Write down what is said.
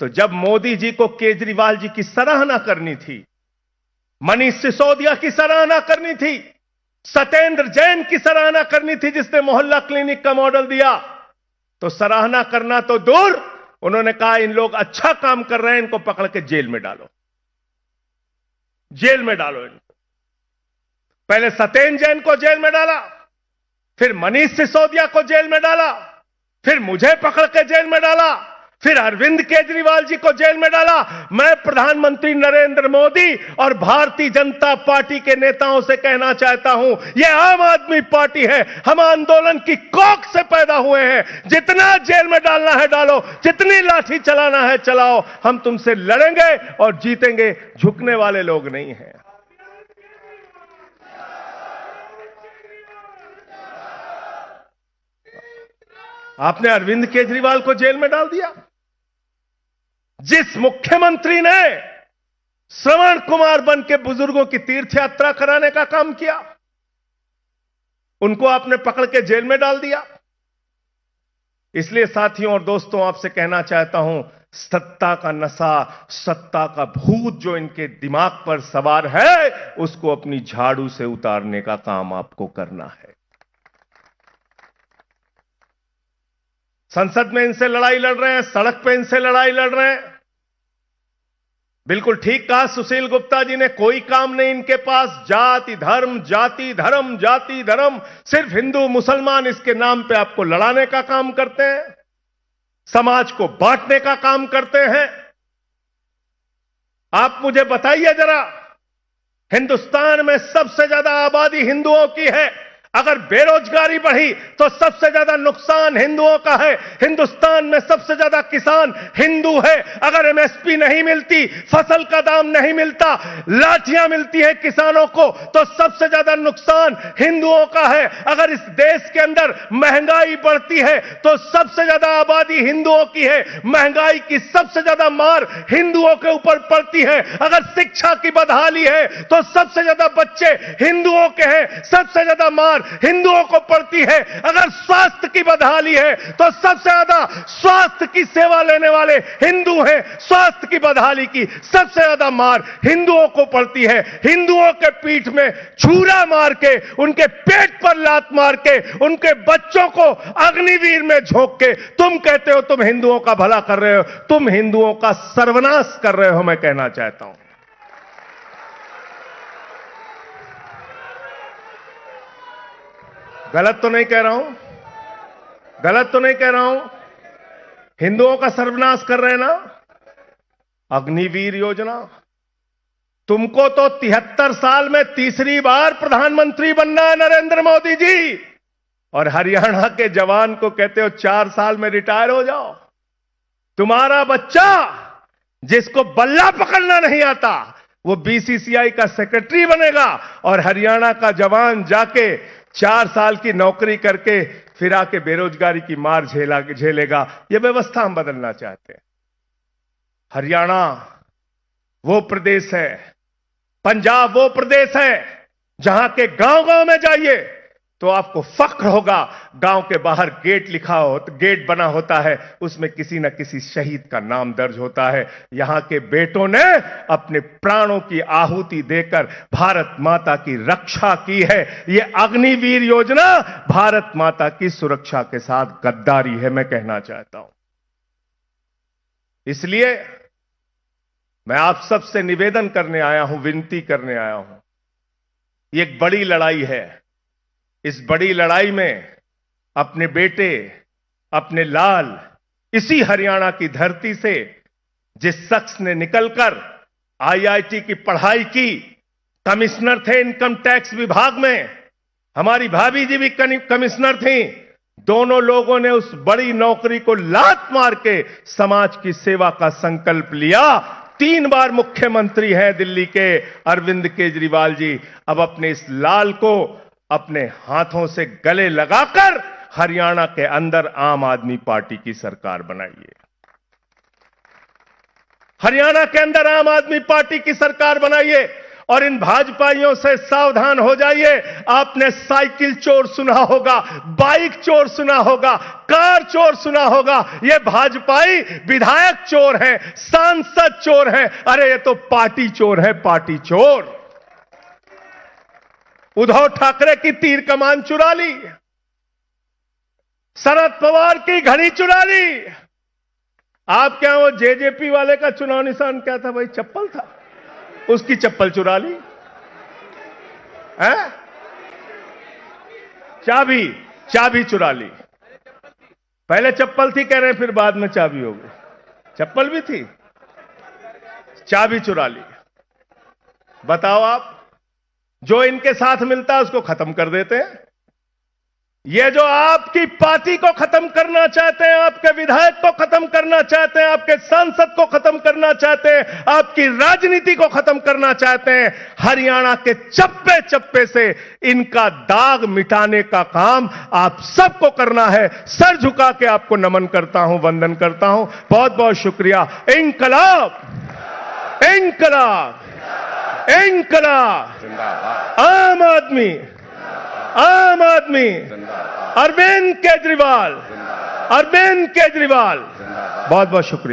तो जब मोदी जी को केजरीवाल जी की सराहना करनी थी, मनीष सिसोदिया की सराहना करनी थी, सत्येंद्र जैन की सराहना करनी थी जिसने मोहल्ला क्लिनिक का मॉडल दिया, तो सराहना करना तो दूर, उन्होंने कहा इन लोग अच्छा काम कर रहे हैं, इनको पकड़ के जेल में डालो, जेल में डालो इनको। पहले सत्येंद्र जैन को जेल में डाला, फिर मनीष सिसोदिया को जेल में डाला, फिर मुझे पकड़ के जेल में डाला, फिर अरविंद केजरीवाल जी को जेल में डाला। मैं प्रधानमंत्री नरेंद्र मोदी और भारतीय जनता पार्टी के नेताओं से कहना चाहता हूं, यह आम आदमी पार्टी है, हम आंदोलन की कोख से पैदा हुए हैं। जितना जेल में डालना है डालो, जितनी लाठी चलाना है चलाओ, हम तुमसे लड़ेंगे और जीतेंगे, झुकने वाले लोग नहीं हैं। आपने अरविंद केजरीवाल को जेल में डाल दिया। जिस मुख्यमंत्री ने श्रवण कुमार बन के बुजुर्गों की तीर्थ यात्रा कराने का काम किया, उनको आपने पकड़ के जेल में डाल दिया। इसलिए साथियों और दोस्तों, आपसे कहना चाहता हूं, सत्ता का नशा, सत्ता का भूत जो इनके दिमाग पर सवार है, उसको अपनी झाड़ू से उतारने का काम आपको करना है। संसद में इनसे लड़ाई लड़ रहे हैं, सड़क पे इनसे लड़ाई लड़ रहे हैं। बिल्कुल ठीक कहा सुशील गुप्ता जी ने, कोई काम नहीं इनके पास, जाति धर्म जाति धर्म जाति धर्म, सिर्फ हिंदू मुसलमान इसके नाम पे आपको लड़ाने का काम करते हैं, समाज को बांटने का काम करते हैं। आप मुझे बताइए जरा, हिंदुस्तान में सबसे ज्यादा आबादी हिंदुओं की है, अगर बेरोजगारी बढ़ी तो सबसे ज्यादा नुकसान हिंदुओं का है। हिंदुस्तान में सबसे ज्यादा किसान हिंदू है, अगर एमएसपी नहीं मिलती, फसल का दाम नहीं मिलता, लाठियां मिलती है किसानों को, तो सबसे ज्यादा नुकसान हिंदुओं का है। अगर इस देश के अंदर महंगाई बढ़ती है तो सबसे ज्यादा आबादी हिंदुओं की है, महंगाई की सबसे ज्यादा मार हिंदुओं के ऊपर पड़ती है। अगर शिक्षा की बदहाली है तो सबसे ज्यादा बच्चे हिंदुओं के हैं, सबसे ज्यादा मार हिंदुओं को पड़ती है। अगर स्वास्थ्य की बदहाली है तो सबसे ज्यादा स्वास्थ्य की सेवा लेने वाले हिंदू हैं, स्वास्थ्य की बदहाली की सबसे ज्यादा मार हिंदुओं को पड़ती है। हिंदुओं के पीठ में छुरा मार के, उनके पेट पर लात मार के, उनके बच्चों को अग्निवीर में झोंक के तुम कहते हो तुम हिंदुओं का भला कर रहे हो, तुम हिंदुओं का सर्वनाश कर रहे हो। मैं कहना चाहता हूं, गलत तो नहीं कह रहा हूं, गलत तो नहीं कह रहा हूं, हिंदुओं का सर्वनाश कर रहे हैं ना। अग्निवीर योजना, तुमको तो 73 साल में तीसरी बार प्रधानमंत्री बनना है नरेंद्र मोदी जी, और हरियाणा के जवान को कहते हो 4 साल में रिटायर हो जाओ। तुम्हारा बच्चा जिसको बल्ला पकड़ना नहीं आता, वो बीसीसीआई का सेक्रेटरी बनेगा, और हरियाणा का जवान जाके 4 साल की नौकरी करके फिर आके बेरोजगारी की मार झेलेगा। यह व्यवस्था हम बदलना चाहते हैं। हरियाणा वो प्रदेश है, पंजाब वो प्रदेश है जहां के गांव-गांव में जाइए तो आपको फख्र होगा, गांव के बाहर गेट लिखा हो, गेट बना होता है, उसमें किसी न किसी शहीद का नाम दर्ज होता है। यहां के बेटों ने अपने प्राणों की आहुति देकर भारत माता की रक्षा की है। यह अग्निवीर योजना भारत माता की सुरक्षा के साथ गद्दारी है, मैं कहना चाहता हूं। इसलिए मैं आप सबसे निवेदन करने आया हूं, विनती करने आया हूं। ये एक बड़ी लड़ाई है। इस बड़ी लड़ाई में अपने बेटे, अपने लाल, इसी हरियाणा की धरती से जिस शख्स ने निकलकर आईआईटी की पढ़ाई की, कमिश्नर थे इनकम टैक्स विभाग में, हमारी भाभी जी भी कमिश्नर थी, दोनों लोगों ने उस बड़ी नौकरी को लात मार के समाज की सेवा का संकल्प लिया। 3 बार मुख्यमंत्री हैं दिल्ली के अरविंद केजरीवाल जी। अब अपने इस लाल को अपने हाथों से गले लगाकर हरियाणा के अंदर आम आदमी पार्टी की सरकार बनाइए। हरियाणा के अंदर आम आदमी पार्टी की सरकार बनाइए और इन भाजपाइयों से सावधान हो जाइए। आपने साइकिल चोर सुना होगा, बाइक चोर सुना होगा, कार चोर सुना होगा। ये भाजपाई विधायक चोर हैं, सांसद चोर हैं। अरे ये तो पार्टी चोर है, पार्टी चोर। उद्धव ठाकरे की तीर कमान चुरा ली, शरद पवार की घड़ी चुरा ली। आप क्या वो जेजेपी वाले का चुनाव निशान क्या था भाई? चप्पल था, उसकी चप्पल चुरा ली है? चाबी चुरा ली। पहले चप्पल थी कह रहे, फिर बाद में चाबी हो गई। चप्पल भी थी, चाबी चुरा ली। बताओ आप, जो इनके साथ मिलता है उसको खत्म कर देते हैं। ये जो आपकी पार्टी को खत्म करना चाहते हैं, आपके विधायक को खत्म करना चाहते हैं, आपके सांसद को खत्म करना चाहते हैं, आपकी राजनीति को खत्म करना चाहते हैं, हरियाणा के चप्पे चप्पे से इनका दाग मिटाने का काम आप सबको करना है। सर झुका के आपको नमन करता हूं, वंदन करता हूं। बहुत बहुत शुक्रिया। इंकलाब, इंकलाब, इंकलाब। आम आदमी, आम आदमी, अरविंद केजरीवाल, अरविंद केजरीवाल। बहुत बहुत शुक्रिया।